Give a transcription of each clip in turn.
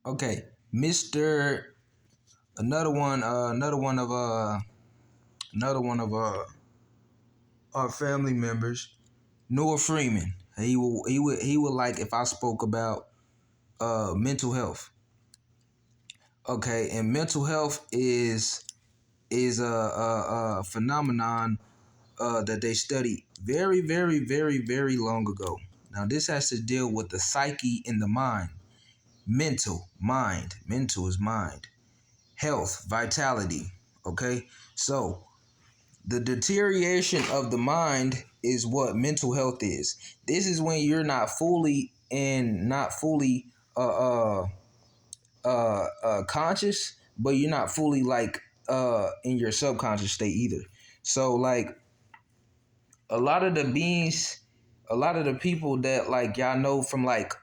Okay, Mister. Another one. Another one of our family members. Noorfreeman. He would like if I spoke about mental health. Okay, and mental health is a phenomenon that they studied very, very, very, very long ago. Now, this has to deal with the psyche and the mind. Mental is mind. Health, vitality. Okay, so the deterioration of the mind is what mental health is. This is when you're not fully uh, uh, conscious, but you're not fully like in your subconscious state either. So like a lot of the beings, a lot of the people that like y'all know from like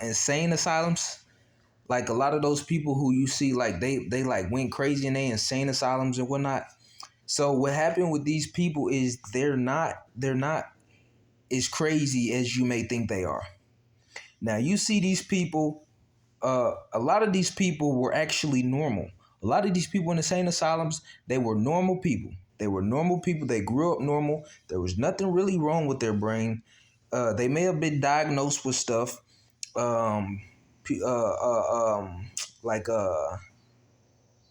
insane asylums, like a lot of those people who you see like they like went crazy in they insane asylums and whatnot. So what happened with these people is they're not as crazy as you may think they are. Now you see these people, a lot of these people were actually normal. A lot of these people in insane asylums, they were normal people. They were normal people. They grew up normal. There was nothing really wrong with their brain. They may have been diagnosed with stuff, um, like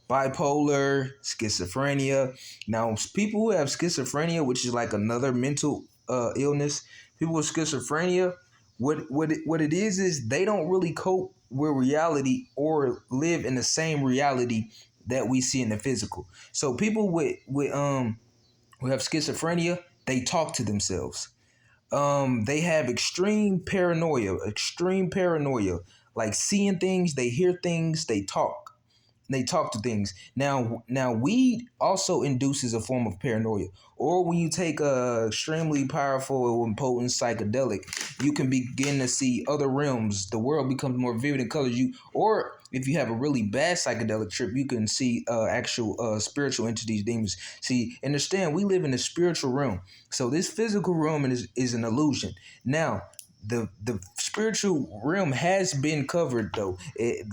bipolar, schizophrenia. Now, people who have schizophrenia, which is like another mental illness, people with schizophrenia, what it is they don't really cope with reality or live in the same reality that we see in the physical. So people with who have schizophrenia, they talk to themselves. They have extreme paranoia, like seeing things, they hear things, they talk to things. Now weed also induces a form of paranoia. Or when you take a extremely powerful and potent psychedelic, you can begin to see other realms. The world becomes more vivid in colors. Or if you have a really bad psychedelic trip, you can see actual spiritual entities, demons. See, understand, we live in the spiritual realm. So this physical realm is an illusion. Now, the spiritual realm has been covered though.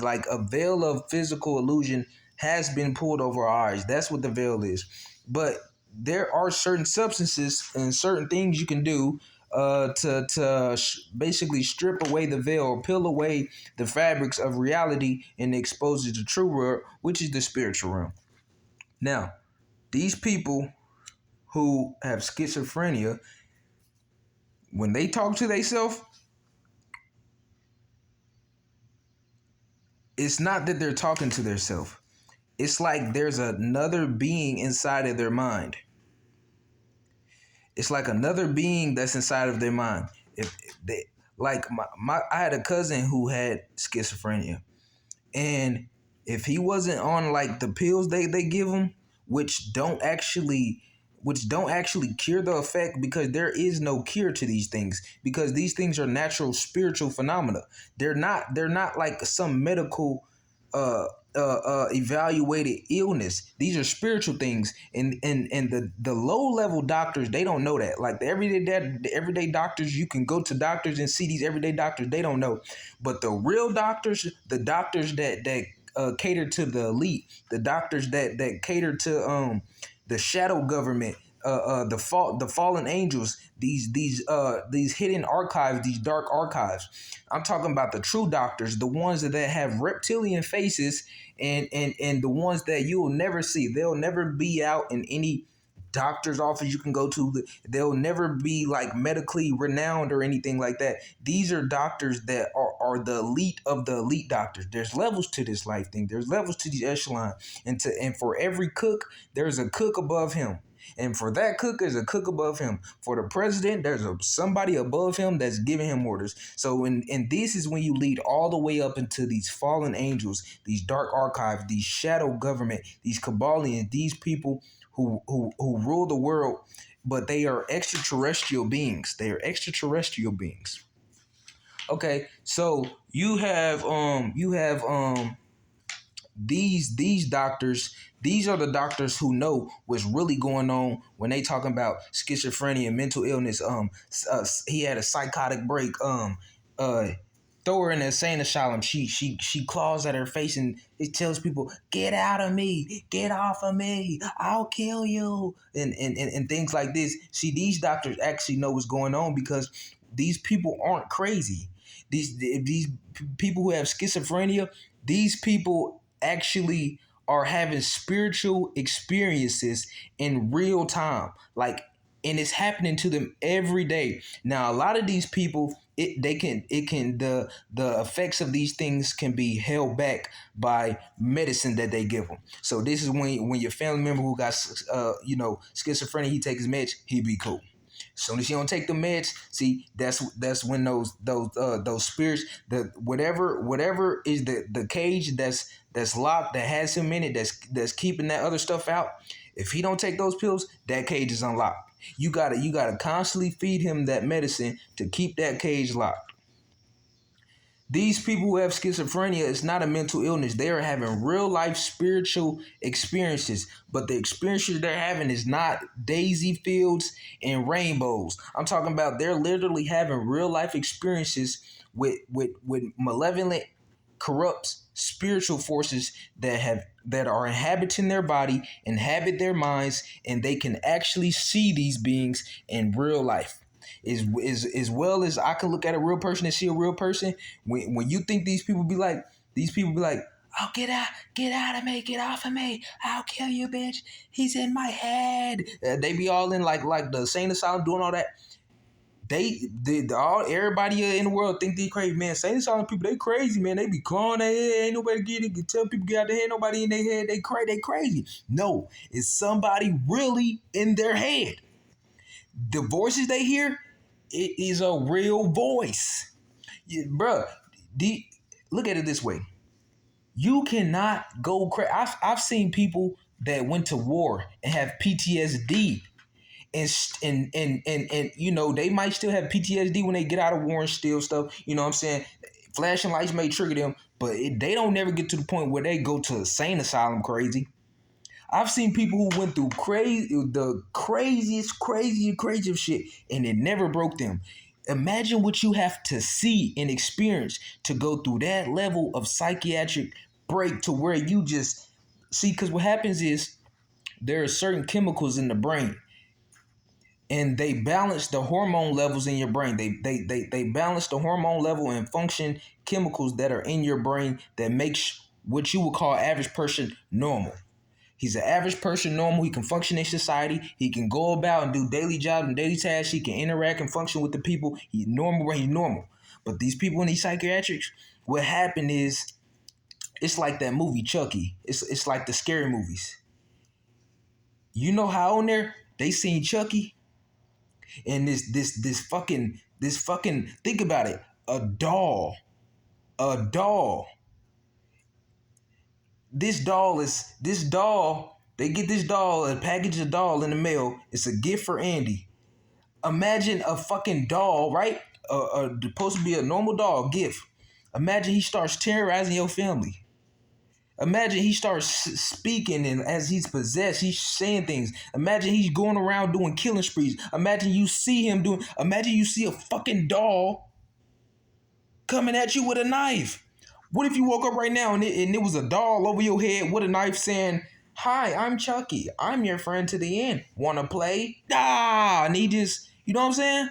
Like a veil of physical illusion has been pulled over our eyes. That's what the veil is. But there are certain substances and certain things you can do to basically strip away the veil or peel away the fabrics of reality and expose it to true world, which is the spiritual realm. Now, these people who have schizophrenia, when they talk to themselves, it's not that they're talking to themselves. It's like there's another being inside of their mind. It's like another being that's inside of their mind. If they like I had a cousin who had schizophrenia, and if he wasn't on like the pills they give him, which don't actually cure the effect, because there is no cure to these things, because these things are natural spiritual phenomena. They're not like some medical uh evaluated illness. These are spiritual things, and the low level doctors, they don't know that. Like the everyday doctors, you can go to doctors and see these everyday doctors, they don't know. But the real doctors, the doctors that cater to the elite, the doctors that cater to the shadow government, the fallen angels, these hidden archives, these dark archives. I'm talking about the true doctors, the ones that have reptilian faces, and the ones that you will never see. They'll never be out in any doctor's office you can go to. They'll never be like medically renowned or anything like that. These are doctors that are the elite of the elite doctors. There's levels to this life thing. There's levels to these echelon, and for every cook, there's a cook above him. And for that cook, there's a cook above him. For the president, there's somebody above him that's giving him orders. So, and this is when you lead all the way up into these fallen angels, these dark archives, these shadow government, these Kabbalians, these people who rule the world, but they are extraterrestrial beings. They are extraterrestrial beings. Okay, so you have these doctors. These are the doctors who know what's really going on when they talking about schizophrenia and mental illness. He had a psychotic break. Uh throw her in the insane asylum. She claws at her face and it tells people, "Get out of me, get off of me, I'll kill you," and things like this. See, these doctors actually know what's going on because these people aren't crazy. These people who have schizophrenia, these people actually are having spiritual experiences in real time, like, and it's happening to them every day. Now, a lot of these people, the effects of these things can be held back by medicine that they give them. So this is when your family member who got schizophrenia, he take his meds, he be cool. As soon as you don't take the meds, see, that's when those spirits, the whatever is the cage that's locked, that has him in it, that's keeping that other stuff out. If he don't take those pills, that cage is unlocked. You gotta constantly feed him that medicine to keep that cage locked. These people who have schizophrenia, it's not a mental illness. They are having real life spiritual experiences, but the experiences they're having is not daisy fields and rainbows. I'm talking about they're literally having real life experiences with malevolent, corrupt spiritual forces that are inhabiting their body, inhabit their minds, and they can actually see these beings in real life. As well as I can look at a real person and see a real person. When you think these people be like, "Oh, get out of me, get off of me, I'll kill you, bitch. He's in my head." They be all in like the insane asylum doing all that. Everybody in the world think they crazy, man. Insane asylum people, they crazy, man. They be clawing their head. Ain't nobody tell people get out their head. Nobody in their head. They crazy. No, it's somebody really in their head. The voices they hear, it is a real voice. Yeah, bruh, look at it this way. You cannot go crazy. I've seen people that went to war and have PTSD. And they might still have PTSD when they get out of war and steal stuff. You know what I'm saying? Flashing lights may trigger them, but they don't never get to the point where they go to insane asylum crazy. I've seen people who went through the craziest shit, and it never broke them. Imagine what you have to see and experience to go through that level of psychiatric break to where you just see. Because what happens is there are certain chemicals in the brain, and they balance the hormone levels in your brain. They balance the hormone level and function chemicals that are in your brain that makes what you would call average person normal. He's an average person, normal. He can function in society. He can go about and do daily jobs and daily tasks. He can interact and function with the people. He's normal where he's normal. But these people in these psychiatrics, what happened is, it's like that movie Chucky. It's like the scary movies. You know how on there they seen Chucky and this fucking think about it, a doll. This doll, they get this doll, a package of doll in the mail. It's a gift for Andy. Imagine a fucking doll, right? Supposed to be a normal doll gift. Imagine he starts terrorizing your family. Imagine he starts speaking, and as he's possessed, he's saying things. Imagine he's going around doing killing sprees. Imagine you see a fucking doll coming at you with a knife. What if you woke up right now and it was a doll over your head with a knife saying, "Hi, I'm Chucky. I'm your friend to the end. Wanna play?" And he just, you know what I'm saying?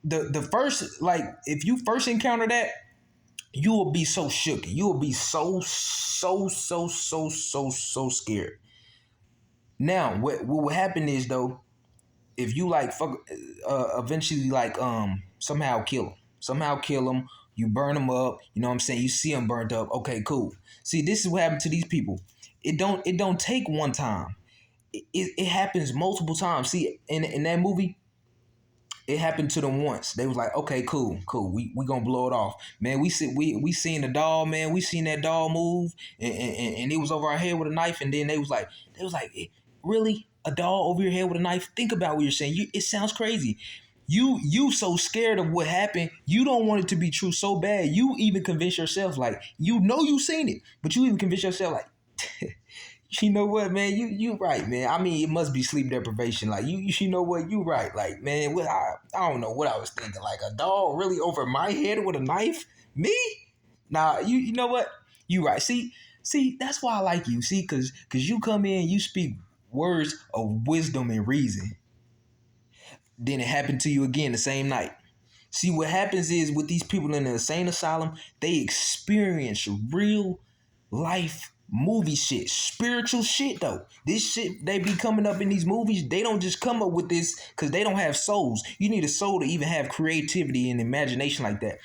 The first, like, if you first encounter that, you will be so shook. You will be so scared. Now, what will happen is, though, if you eventually somehow kill them, you burn them up, you know what I'm saying, you see them burnt up, okay, cool. See, this is what happened to these people. It don't take one time. It happens multiple times. See, in that movie, it happened to them once. They was like, okay, cool, we gonna blow it off, man. We seen the doll, man. We seen that doll move, and it was over our head with a knife. And then they was like, really, a doll over your head with a knife? Think about what you're saying. It sounds crazy. You so scared of what happened, you don't want it to be true so bad. You even convince yourself, like, you know you seen it, but you even convince yourself, like, You know what, man? You right, man. I mean, it must be sleep deprivation. Like you know what? You right. Like, man, I don't know what I was thinking. Like a dog really over my head with a knife? Me? Nah, you know what? You right. See, that's why I like you. See, cause you come in, you speak words of wisdom and reason. Then it happened to you again the same night. See, what happens is with these people in the insane asylum, they experience real life movie shit, spiritual shit though. This shit they be coming up in these movies, they don't just come up with this because they don't have souls. You need a soul to even have creativity and imagination like that.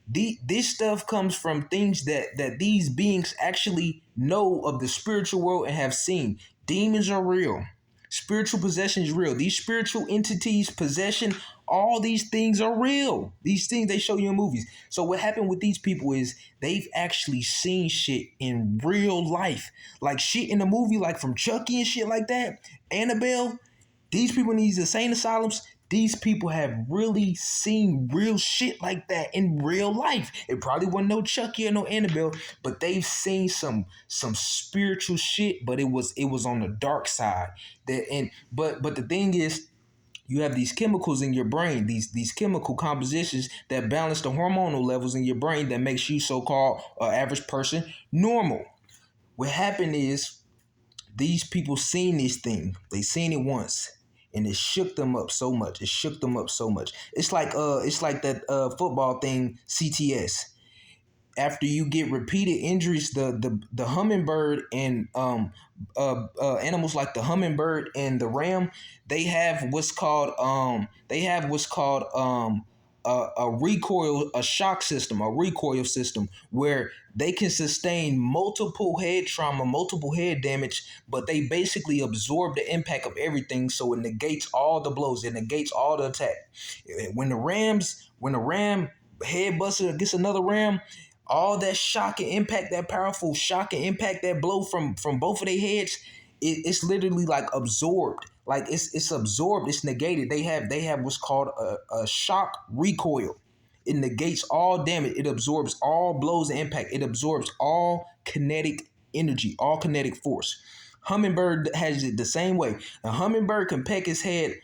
This stuff comes from things that these beings actually know of the spiritual world and have seen. Demons are real. Spiritual possession is real. These spiritual entities, possession, all these things are real. These things they show you in movies. So what happened with these people is they've actually seen shit in real life. Like shit in the movie, like from Chucky and shit like that. Annabelle. These people in these insane asylums, these people have really seen real shit like that in real life. It probably wasn't no Chucky or no Annabelle, but they've seen some spiritual shit, but it was on the dark side. But the thing is, you have these chemicals in your brain, these chemical compositions that balance the hormonal levels in your brain that makes you so-called average person normal. What happened is these people seen this thing. They seen it once. And it shook them up so much. It shook them up so much. It's like that football thing, CTS. After you get repeated injuries, the hummingbird and animals like the hummingbird and the ram, they have what's called a recoil, a shock system, a recoil system where they can sustain multiple head trauma, multiple head damage, but they basically absorb the impact of everything, so it negates all the blows, it negates all the attack. When the ram head buster against another ram, all that shock and impact, that powerful shock and impact, that blow from both of their heads, it's literally like absorbed. Like it's absorbed, it's negated. They have what's called a shock recoil. It negates all damage. It absorbs all blows and impact. It absorbs all kinetic energy, all kinetic force. Hummingbird has it the same way. A hummingbird can peck his head,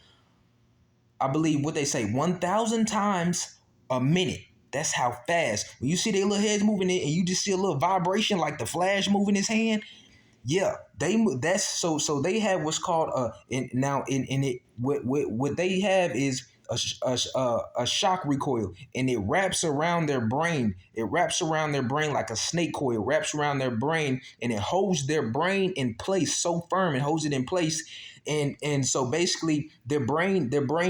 I believe what they say, 1,000 times a minute. That's how fast. When you see their little heads moving it and you just see a little vibration like the Flash moving his hand, yeah, that's so they have what's called in it what they have is a shock recoil, and it wraps around their brain. It wraps around their brain like a snake coil. It wraps around their brain, and it holds their brain in place so firm. It holds it in place, and so basically their brain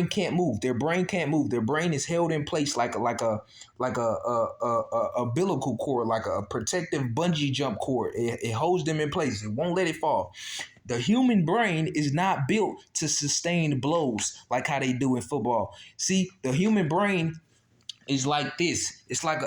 can't move. Their brain can't move. Their brain is held in place like a umbilical cord, like a protective bungee jump cord. It holds them in place. It won't let it fall. The human brain is not built to sustain blows like how they do in football. See, the human brain is like this. It's like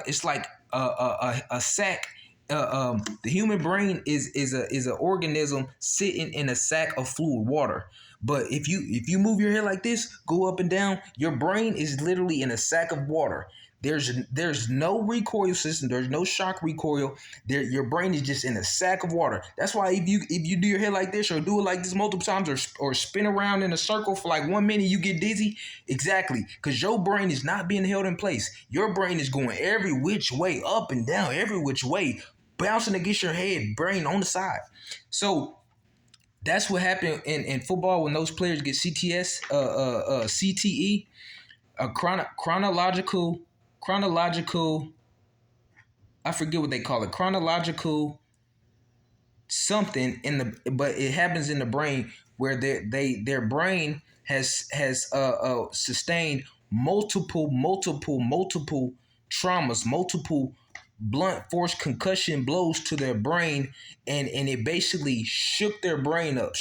a sack. The human brain is an organism sitting in a sack of fluid water. But if you move your head like this, go up and down, your brain is literally in a sack of water. There's no recoil system. There's no shock recoil. Your brain is just in a sack of water. That's why if you do your head like this or do it like this multiple times or spin around in a circle for like 1 minute, you get dizzy. Exactly, because your brain is not being held in place. Your brain is going every which way, up and down, every which way, bouncing against your head, brain on the side. So that's what happened in football when those players get CTE, a chronological, I forget what they call it, chronological something in the, but it happens in the brain where their brain has sustained multiple traumas, multiple blunt force concussion blows to their brain, and it basically shook their brain up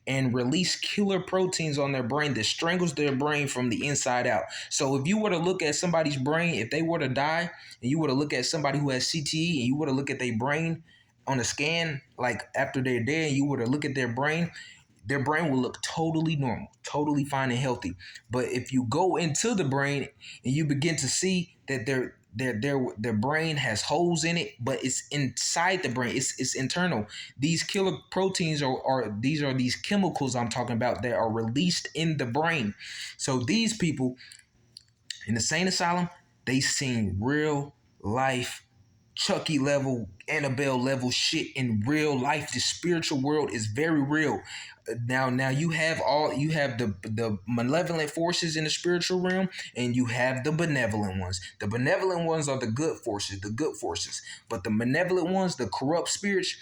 and released killer proteins on their brain that strangles their brain from the inside out. So if you were to look at somebody's brain, if they were to die, and you were to look at somebody who has CTE and you were to look at their brain on a scan, like after they're dead, you were to look at their brain will look totally normal, totally fine and healthy. But if you go into the brain and you begin to see that their brain has holes in it, but it's inside the brain. It's internal. These killer proteins are these chemicals I'm talking about that are released in the brain. So these people in the sane asylum, they seen real life Chucky level, Annabelle level shit in real life. The spiritual world is very real. Now you have the malevolent forces in the spiritual realm, and you have the benevolent ones. The benevolent ones are the good forces, but the malevolent ones, the corrupt spirits.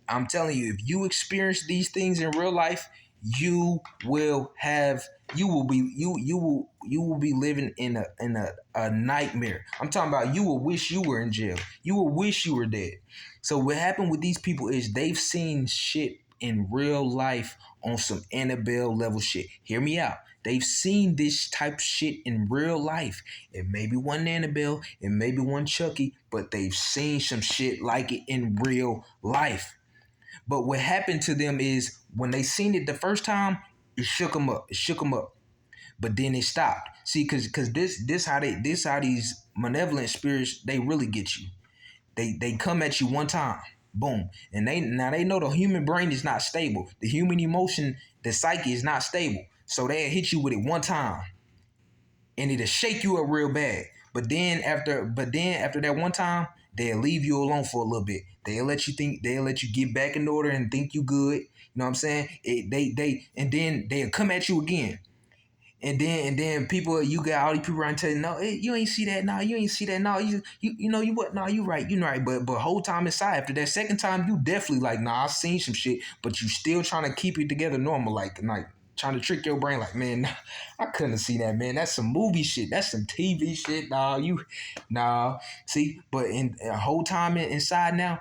I'm telling you, if you experience these things in real life, you will have you will be living in a nightmare. I'm talking about you will wish you were in jail. You will wish you were dead. So what happened with these people is they've seen shit in real life on some Annabelle level shit. Hear me out. They've seen this type of shit in real life. It may be one Annabelle, it may be one Chucky, but they've seen some shit like it in real life. But what happened to them is when they seen it the first time, it shook them up. It shook them up. But then it stopped. See, cause this how these malevolent spirits, they really get you. They come at you one time, boom, and they know the human brain is not stable. The human emotion, the psyche is not stable. So they hit you with it one time, and it'll shake you up real bad. But then after that one time, they'll leave you alone for a little bit. They'll let you get back in order and think you good. You know what I'm saying? And then they'll come at you again. And then people, you got all these people around telling you, no, you ain't see that, no, you ain't see that, no, you know you what, no, you right, but whole time inside, after that second time, you definitely like, nah, I seen some shit, but you still trying to keep it together normal, like trying to trick your brain, like, man, I couldn't see that, man, that's some movie shit, that's some TV shit, nah, see, but in a whole time inside now,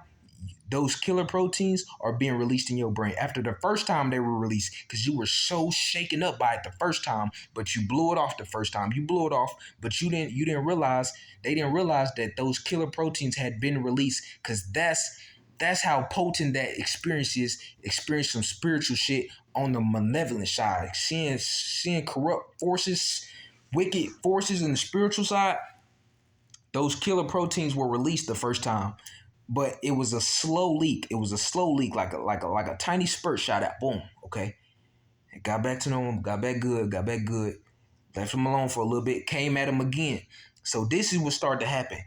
those killer proteins are being released in your brain after the first time they were released because you were so shaken up by it the first time, but you blew it off the first time. You blew it off, but you didn't realize they didn't realize that those killer proteins had been released because that's how potent that experience is. Experience some spiritual shit on the malevolent side, seeing corrupt forces, wicked forces in the spiritual side. Those killer proteins were released the first time, but it was a slow leak. It was a slow leak, like a tiny spurt shot out. Boom. Okay. It got back to normal. Got back good. Got back good. Left him alone for a little bit. Came at him again. So this is what started to happen.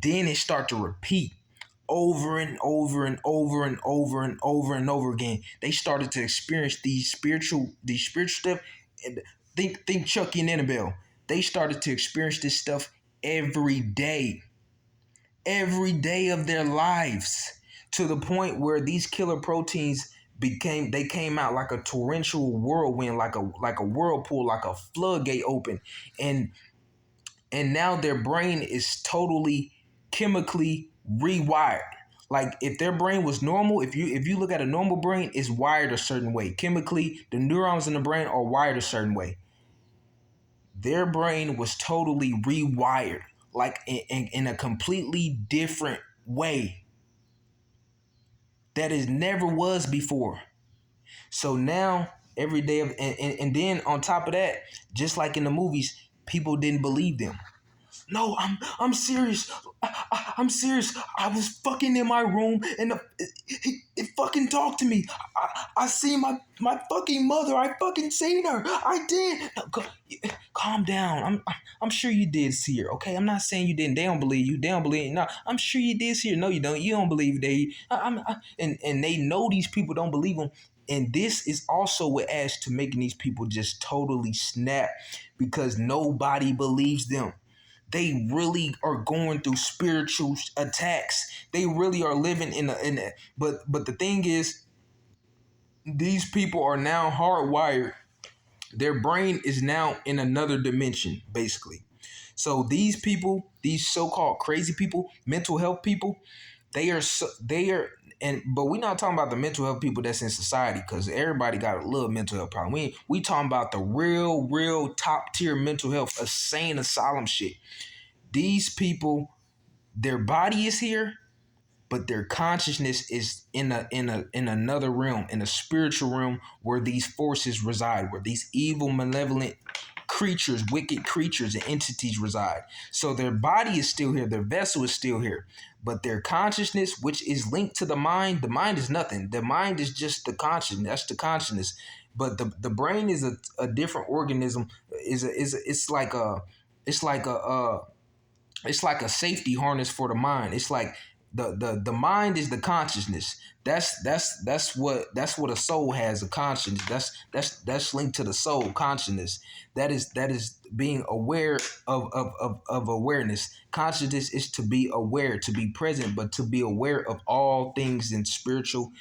Then it started to repeat over and over and over and over and over and over again. They started to experience these spiritual stuff. And think Chucky and Annabelle. They started to experience this stuff every day of their lives, to the point where these killer proteins came out like a torrential whirlwind, like a whirlpool, like a floodgate open, and now their brain is totally chemically rewired. Like if their brain was normal, if you look at a normal brain, it's wired a certain way. Chemically, the neurons in the brain are wired a certain way. Their brain was totally rewired, like in a completely different way that it never was before. So now every day and then on top of that, just like in the movies, people didn't believe them. No, I'm serious. I'm serious. I was fucking in my room and it fucking talked to me. I see my fucking mother. I fucking seen her. I did. No, calm down. I'm sure you did see her. Okay, I'm not saying you didn't. They don't believe you. They don't believe you. No, I'm sure you did see her. No, you don't. You don't believe they. And they know these people don't believe them. And this is also what adds to making these people just totally snap because nobody believes them. They really are going through spiritual attacks. They really are living in a but the thing is, these people are now hardwired. Their brain is now in another dimension, basically. So these people, these so-called crazy people, mental health people, but we're not talking about the mental health people that's in society because everybody got a little mental health problem. We talking about the real top tier mental health, insane asylum shit. These people, their body is here, but their consciousness is in another realm, in a spiritual realm where these forces reside, where these evil, malevolent creatures, wicked creatures and entities reside. So their body is still here, their vessel is still here, but their consciousness, which is linked to the mind is nothing. The mind is just the consciousness. That's the consciousness. But the brain is a different organism. It's like a it's like a it's like a safety harness for the mind. It's like the mind is the consciousness. That's what a soul has, a consciousness. That's linked to the soul consciousness. That is being aware of awareness. Consciousness is to be aware, to be present, but to be aware of all things in spiritual